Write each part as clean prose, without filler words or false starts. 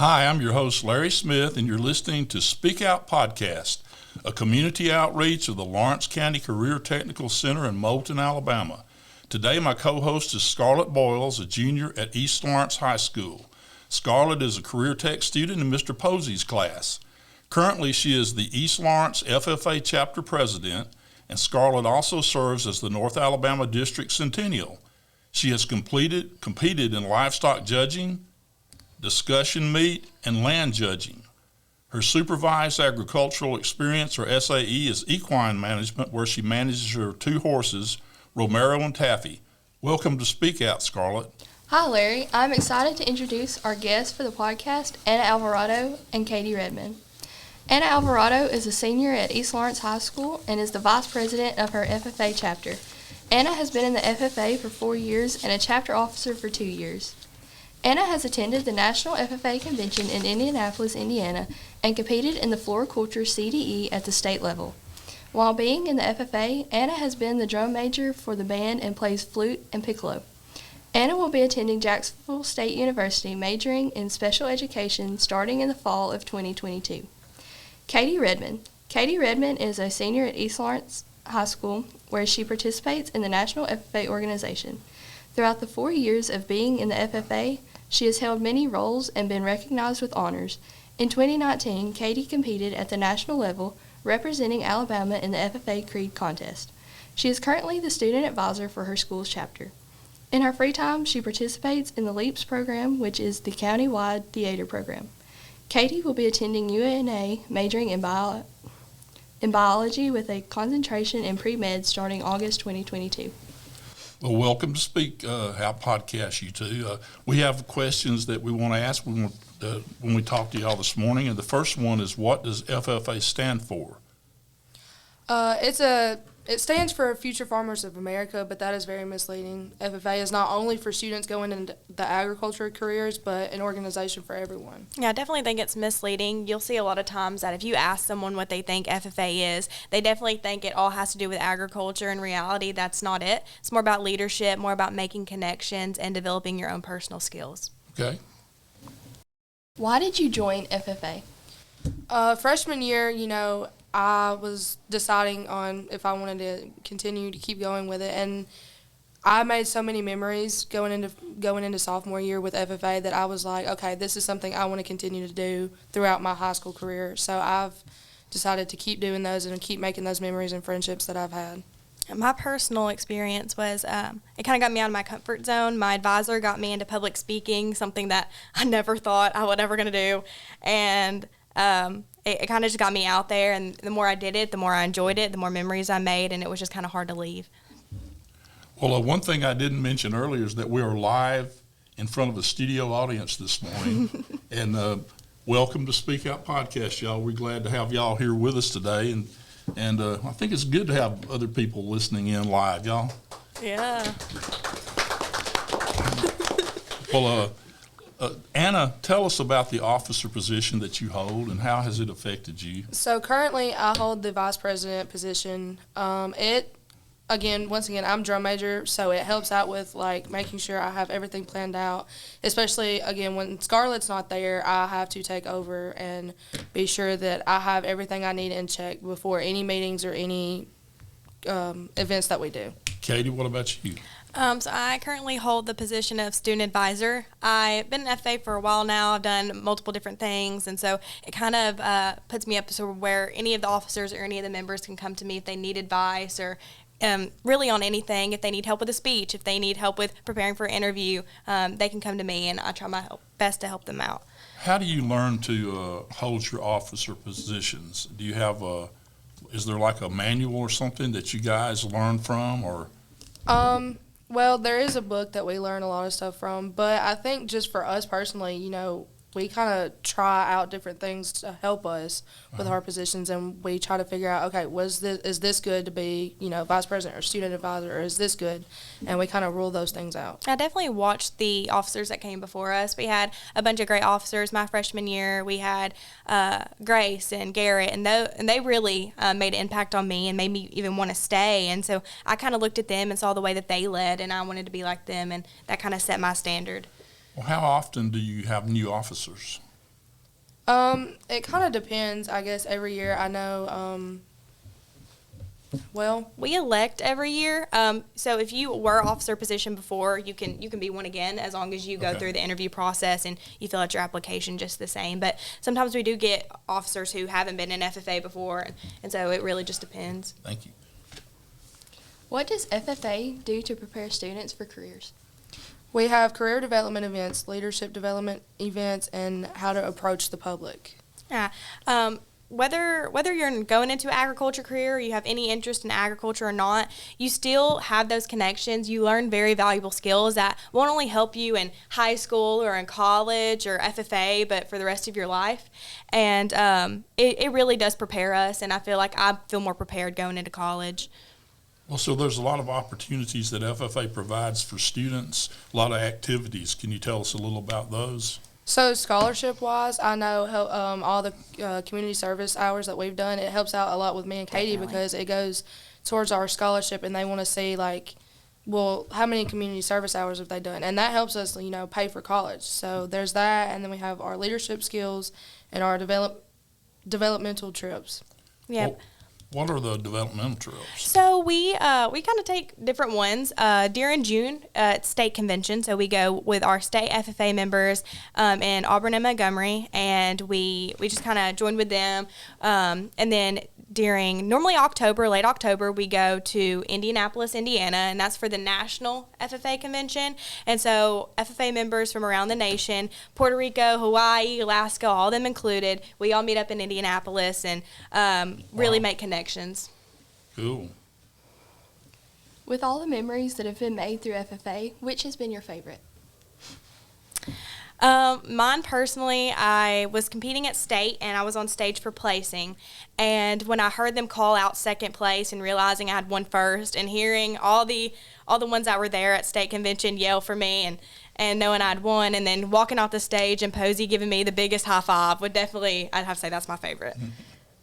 Hi, I'm your host, Larry Smith, and you're listening to Speak Out Podcast, a community outreach of the Lawrence County Career Technical Center in Moulton, Alabama. Today, my co-host is Scarlett Boyles, a junior at East Lawrence High School. Scarlett is a career tech student in Mr. Posey's class. Currently, she is the East Lawrence FFA chapter president, and Scarlett also serves as the North Alabama District Centennial. She has competed in livestock judging, discussion meet, and land judging. Her supervised agricultural experience, or SAE, is equine management, where she manages her two horses, Romero and Taffy. Welcome to Speak Out, Scarlett. Hi, Larry. I'm excited to introduce our guests for the podcast, Anna Alvarado and Kadie Redmon. Anna Alvarado is a senior at East Lawrence High School and is the vice president of her FFA chapter. Anna has been in the FFA for 4 years and a chapter officer for 2 years. Anna has attended the National FFA Convention in Indianapolis, Indiana, and competed in the floriculture CDE at the state level. While being in the FFA, Anna has been the drum major for the band and plays flute and piccolo. Anna will be attending Jacksonville State University, majoring in special education starting in the fall of 2022. Kadie Redmon. Kadie Redmon is a senior at East Lawrence High School, where she participates in the National FFA organization. Throughout the 4 years of being in the FFA, she has held many roles and been recognized with honors. In 2019, Kadie competed at the national level, representing Alabama in the FFA Creed contest. She is currently the student advisor for her school's chapter. In her free time, she participates in the LEAPS program, which is the county-wide theater program. Kadie will be attending UNA, majoring in biology with a concentration in pre-med starting August 2022. Well, welcome to Speak Out Podcast, you two. We have questions that we want to ask when we talk to y'all this morning, and the first one is, what does FFA stand for? It stands for Future Farmers of America, but that is very misleading. FFA is not only for students going into the agriculture careers, but an organization for everyone. Yeah, I definitely think it's misleading. You'll see a lot of times that if you ask someone what they think FFA is, they definitely think it all has to do with agriculture. In reality, that's not it. It's more about leadership, more about making connections and developing your own personal skills. Okay. Why did you join FFA? Freshman year, I was deciding on if I wanted to continue to keep going with it, and I made so many memories going into sophomore year with FFA that I was like, okay, this is something I want to continue to do throughout my high school career. So I've decided to keep doing those and keep making those memories and friendships that I've had. My personal experience was it kind of got me out of my comfort zone. My advisor got me into public speaking, something that I never thought I would ever going to do, and it kind of just got me out there, and the more I did it, the more I enjoyed it, the more memories I made, and it was just kind of hard to leave. Well, one thing I didn't mention earlier is that we are live in front of a studio audience this morning, and welcome to Speak Out Podcast, y'all. We're glad to have y'all here with us today, and I think it's good to have other people listening in live, y'all. Yeah. Well, Anna, tell us about the officer position that you hold and how has it affected you? So currently I hold the vice president position. Once again, I'm drum major, so it helps out with making sure I have everything planned out. Especially, again, when Scarlett's not there, I have to take over and be sure that I have everything I need in check before any meetings or any events that we do. Kadie, what about you? So I currently hold the position of student advisor. I've been in FA for a while now. I've done multiple different things, and so it kind of puts me up to where any of the officers or any of the members can come to me if they need advice or really on anything. If they need help with a speech, if they need help with preparing for an interview, they can come to me, and I try my best to help them out. How do you learn to hold your officer positions? Do you have is there like a manual or something that you guys learn from, or? Well, there is a book that we learn a lot of stuff from, but I think just for us personally, we kind of try out different things to help us with our positions, and we try to figure out, okay, is this good to be, vice president or student advisor, or is this good? And we kind of rule those things out. I definitely watched the officers that came before us. We had a bunch of great officers my freshman year. We had Grace and Garrett, and they really made an impact on me and made me even want to stay. And so I kind of looked at them and saw the way that they led, and I wanted to be like them, and that kind of set my standard. Well, how often do you have new officers? It kind of depends, I guess, every year. I know, We elect every year. So if you were officer position before, you can be one again as long as you go Okay. through the interview process and you fill out your application just the same. But sometimes we do get officers who haven't been in FFA before, and so it really just depends. Thank you. What does FFA do to prepare students for careers? we have career development events, leadership development events, and how to approach the public. Yeah. Whether you're going into an agriculture career or you have any interest in agriculture or not, you still have those connections. You learn very valuable skills that won't only help you in high school or in college or FFA, but for the rest of your life. And it really does prepare us, and I feel like I feel more prepared going into college. Well, so there's a lot of opportunities that FFA provides for students, a lot of activities. Can you tell us a little about those? So scholarship-wise, I know all the community service hours that we've done, it helps out a lot with me and Kadie because it goes towards our scholarship, and they want to see, like, well, how many community service hours have they done? And that helps us, pay for college. So there's that, and then we have our leadership skills and our developmental trips. Yeah. Well, what are the developmental trips? So we kind of take different ones during June at state convention. So we go with our state FFA members in Auburn and Montgomery, and we just kind of join with them. And then during normally late October, we go to Indianapolis, Indiana, and that's for the National FFA Convention. And so FFA members from around the nation, Puerto Rico, Hawaii, Alaska, all them included, we all meet up in Indianapolis and really make connections. Cool. With all the memories that have been made through FFA, which has been your favorite? Mine personally, I was competing at state and I was on stage for placing. And when I heard them call out second place and realizing I had won first and hearing all the ones that were there at state convention yell for me and knowing I'd won and then walking off the stage and Posey giving me the biggest high five I'd have to say that's my favorite.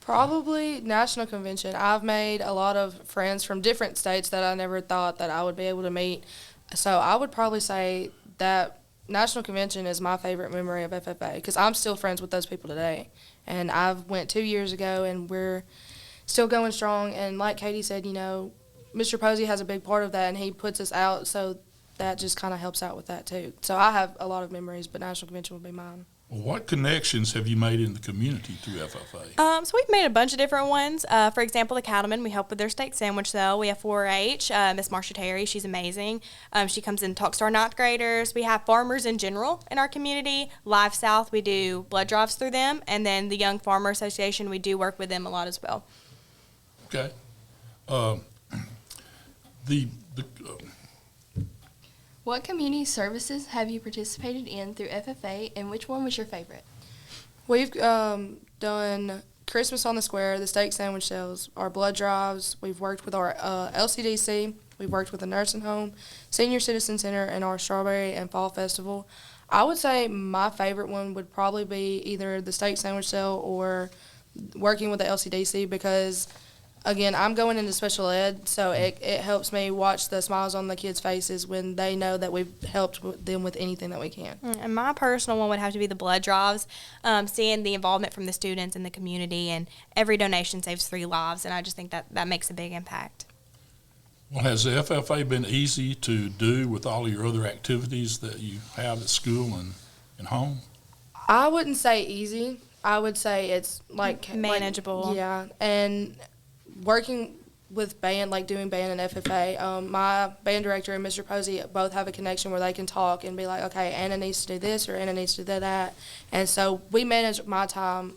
Probably national convention. I've made a lot of friends from different states that I never thought that I would be able to meet. So I would probably say that national convention is my favorite memory of FFA because I'm still friends with those people today. And I went 2 years ago, and we're still going strong. And like Kadie said, Mr. Posey has a big part of that, and he puts us out, so that just kind of helps out with that too. So I have a lot of memories, but national convention would be mine. Well, what connections have you made in the community through FFA? So we've made a bunch of different ones. For example, the Cattlemen, we help with their steak sandwich sale. We have 4-H, Miss Marcia Terry, she's amazing. She comes and talks to our ninth graders. We have farmers in general in our community. Live South, we do blood drives through them. And then the Young Farmer Association, we do work with them a lot as well. Okay. What community services have you participated in through FFA, and which one was your favorite? We've done Christmas on the Square, the steak sandwich sales, our blood drives. We've worked with our LCDC. We've worked with the nursing home, Senior Citizen Center, and our Strawberry and Fall Festival. I would say my favorite one would probably be either the steak sandwich sale or working with the LCDC because, again, I'm going into special ed, so it helps me watch the smiles on the kids' faces when they know that we've helped them with anything that we can. And my personal one would have to be the blood drives, seeing the involvement from the students in the community, and every donation saves 3 lives, and I just think that makes a big impact. Well, has the FFA been easy to do with all of your other activities that you have at school and home? I wouldn't say easy. I would say it's manageable. Yeah, and working with band, like doing band and FFA, my band director and Mr. Posey both have a connection where they can talk and be like, okay, Anna needs to do this or Anna needs to do that. And so we manage my time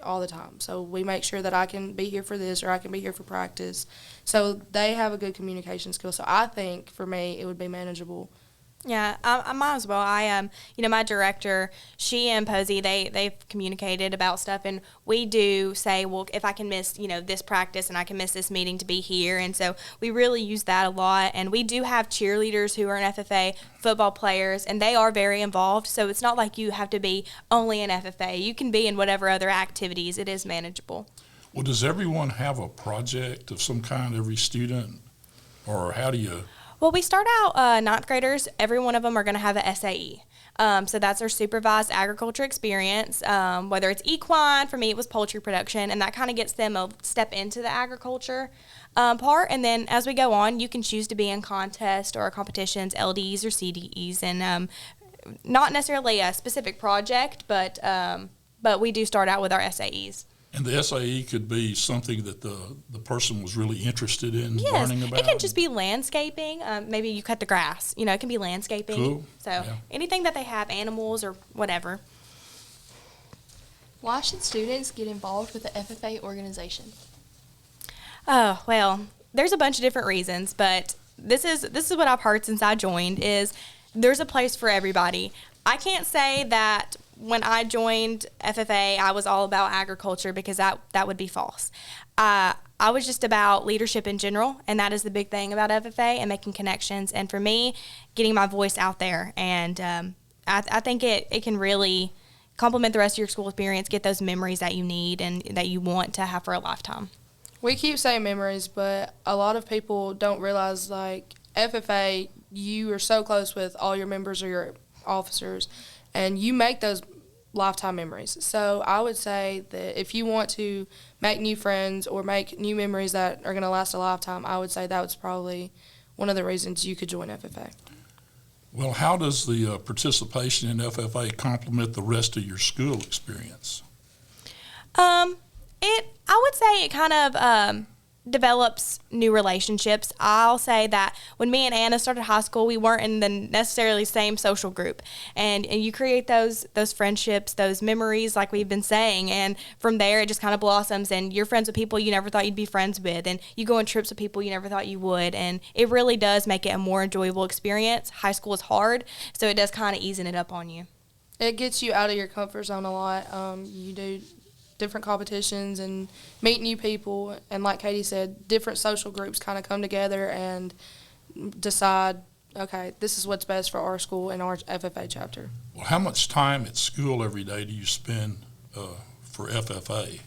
all the time. So we make sure that I can be here for this or I can be here for practice. So they have a good communication skill. So I think for me it would be manageable. Yeah, I might as well. My director, she and Posey, they've communicated about stuff, and we do say, well, if I can miss, this practice and I can miss this meeting to be here, and so we really use that a lot. And we do have cheerleaders who are in FFA, football players, and they are very involved. So it's not like you have to be only in FFA. You can be in whatever other activities. It is manageable. Well, does everyone have a project of some kind, every student, or how do you? Well, we start out ninth graders. Every one of them are going to have an SAE. So that's our supervised agriculture experience, whether it's equine. For me, it was poultry production, and that kind of gets them a step into the agriculture part. And then as we go on, you can choose to be in contest or competitions, LDs or CDEs, and not necessarily a specific project, but we do start out with our SAEs. And the SAE could be something that the person was really interested in learning about? It can just be landscaping. Maybe you cut the grass. It can be landscaping. Cool. So anything that they have, animals or whatever. Why should students get involved with the FFA organization? Oh, well, there's a bunch of different reasons, but this is what I've heard since I joined is there's a place for everybody. I can't say that when I joined FFA, I was all about agriculture because that would be false. I was just about leadership in general, and that is the big thing about FFA and making connections. And for me, getting my voice out there. And I think it can really complement the rest of your school experience, get those memories that you need and that you want to have for a lifetime. We keep saying memories, but a lot of people don't realize, like, FFA, you are so close with all your members or your officers, and you make those lifetime memories. So I would say that if you want to make new friends or make new memories that are going to last a lifetime, I would say that was probably one of the reasons you could join FFA. Well, how does the participation in FFA complement the rest of your school experience? I would say it kind of develops new relationships. I'll say that when me and Anna started high school, we weren't in the necessarily same social group, and you create those friendships, those memories, like we've been saying, and from there it just kind of blossoms, and you're friends with people you never thought you'd be friends with, and you go on trips with people you never thought you would, and it really does make it a more enjoyable experience. High school is hard, so it does kind of easing it up on you. It gets you out of your comfort zone a lot. You do different competitions and meet new people, and like Kadie said, different social groups kind of come together and decide, okay, this is what's best for our school and our FFA chapter. Well, how much time at school every day do you spend for FFA?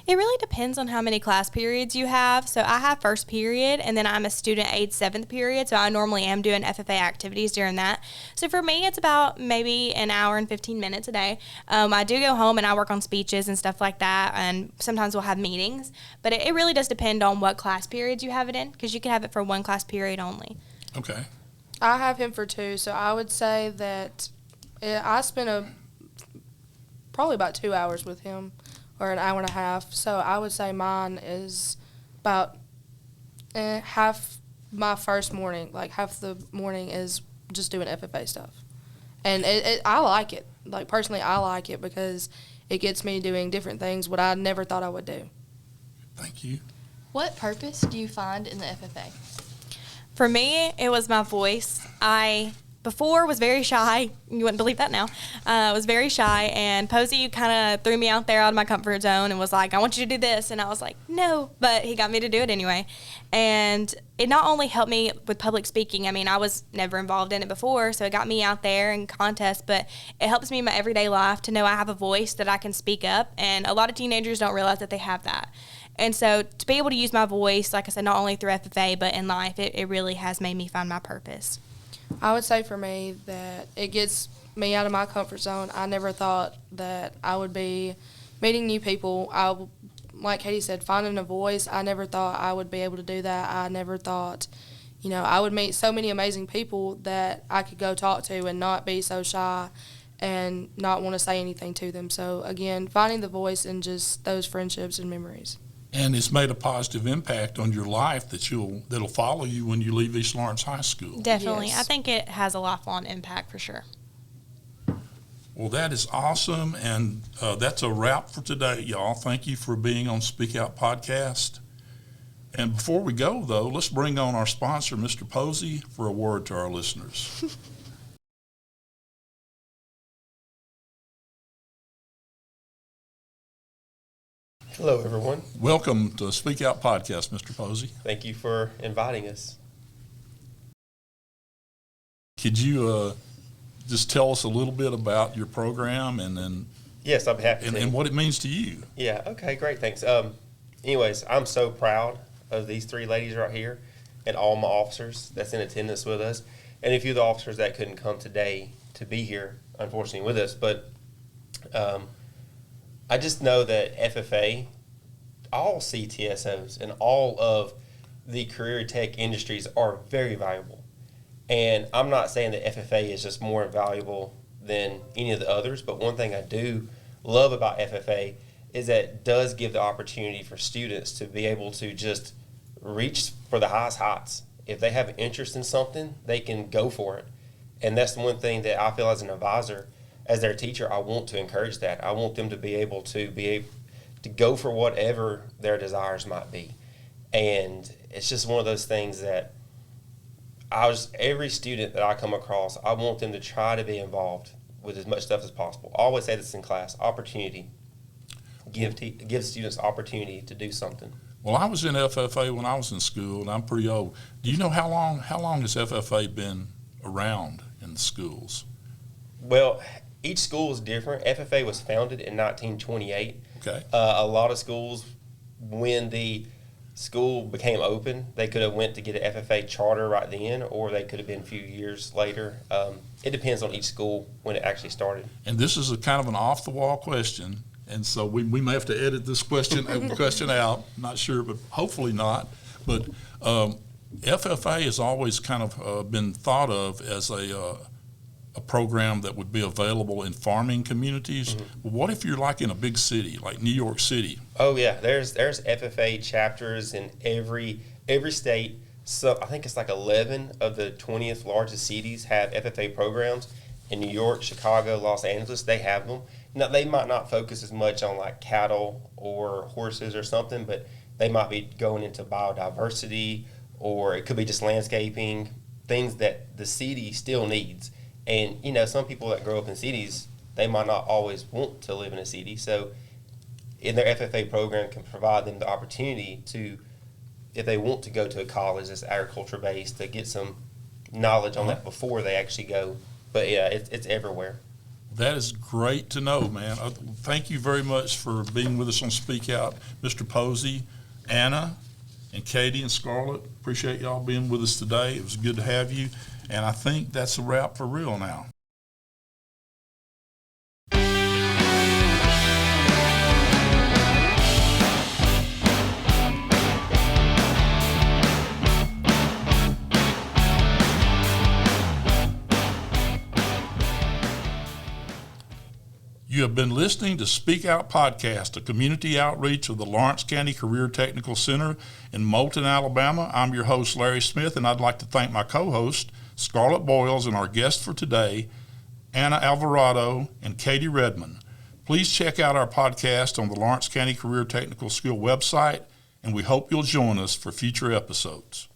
It really depends on how many class periods you have. So I have first period, and then I'm a student aide seventh period, so I normally am doing FFA activities during that. So for me, it's about maybe an hour and 15 minutes a day. I do go home and I work on speeches and stuff like that, and sometimes we'll have meetings. But it really does depend on what class periods you have it in, because you can have it for one class period only. Okay. I have him for 2, so I would say that I spent probably about 2 hours with him, or an hour and a half. So I would say mine is about half my first morning. Like, half the morning is just doing FFA stuff. And I like it. Like, personally, I like it because it gets me doing different things what I never thought I would do. Thank you. What purpose do you find in the FFA? For me, it was my voice. I before was very shy. You wouldn't believe that now. I was very shy, and Posey kind of threw me out there out of my comfort zone and was like, I want you to do this. And I was like, no, but he got me to do it anyway. And it not only helped me with public speaking. I mean, I was never involved in it before, so it got me out there in contests, but it helps me in my everyday life to know I have a voice that I can speak up, and a lot of teenagers don't realize that they have that. And so to be able to use my voice, like I said, not only through FFA, but in life, it really has made me find my purpose. I would say for me that it gets me out of my comfort zone. I never thought that I would be meeting new people. Like Kadie said, finding a voice. I never thought I would be able to do that. I never thought, I would meet so many amazing people that I could go talk to and not be so shy and not want to say anything to them. So, again, finding the voice and just those friendships and memories. And it's made a positive impact on your life that'll follow you when you leave East Lawrence High School. Definitely. Yes. I think it has a lifelong impact for sure. Well, that is awesome, and that's a wrap for today, y'all. Thank you for being on Speak Out Podcast. And before we go, though, let's bring on our sponsor, Mr. Posey, for a word to our listeners. Hello, everyone. Welcome to Speak Out Podcast, Mr. Posey. Thank you for inviting us. Could you just tell us a little bit about your program and Yes, I'd be happy to. what it means to you? Yeah, okay, great, thanks. Anyways, I'm so proud of these three ladies right here, and all my officers that's in attendance with us, and a few of the officers that couldn't come today to be here, unfortunately, with us. But I just know that FFA, all CTSOs, and all of the career tech industries are very valuable. And I'm not saying that FFA is just more valuable than any of the others, but one thing I do love about FFA is that it does give the opportunity for students to be able to just reach for the highest heights. If they have an interest in something, they can go for it. And that's the one thing that I feel as an advisor, as their teacher, I want to encourage that. I want them to be able to go for whatever their desires might be. And it's just one of those things that every student that I come across, I want them to try to be involved with as much stuff as possible. I always say this in class: opportunity. Give students opportunity to do something. Well, I was in FFA when I was in school, and I'm pretty old. Do you know how long has FFA been around in the schools? Well, each school is different. FFA was founded in 1928. Okay. A lot of schools, when the school became open, they could have went to get an FFA charter right then, or they could have been a few years later. It depends on each school when it actually started. And this is a kind of an off-the-wall question, and so we may have to edit this question out. Not sure, but hopefully not. But FFA has always kind of been thought of as a program that would be available in farming communities. Mm-hmm. Well, what if you're like in a big city, like New York City? Oh yeah, there's FFA chapters in every state. So I think it's like 11 of the 20th largest cities have FFA programs. In New York, Chicago, Los Angeles, they have them. Now, they might not focus as much on like cattle or horses or something, but they might be going into biodiversity, or it could be just landscaping, things that the city still needs. And, some people that grow up in cities, they might not always want to live in a city. So in their FFA program can provide them the opportunity to, if they want to go to a college that's agriculture-based, to get some knowledge on that before they actually go. But, yeah, it's everywhere. That is great to know, man. Thank you very much for being with us on Speak Out. Mr. Posey, Anna, and Kadie and Scarlett, appreciate y'all being with us today. It was good to have you. And I think that's a wrap for real now. You have been listening to Speak Out Podcast, a community outreach of the Lawrence County Career Technical Center in Moulton, Alabama. I'm your host, Larry Smith, and I'd like to thank my co-host, Scarlett Boyles, and our guest for today, Anna Alvarado and Kadie Redmon. Please check out our podcast on the Lawrence County Career Technical School website, and we hope you'll join us for future episodes.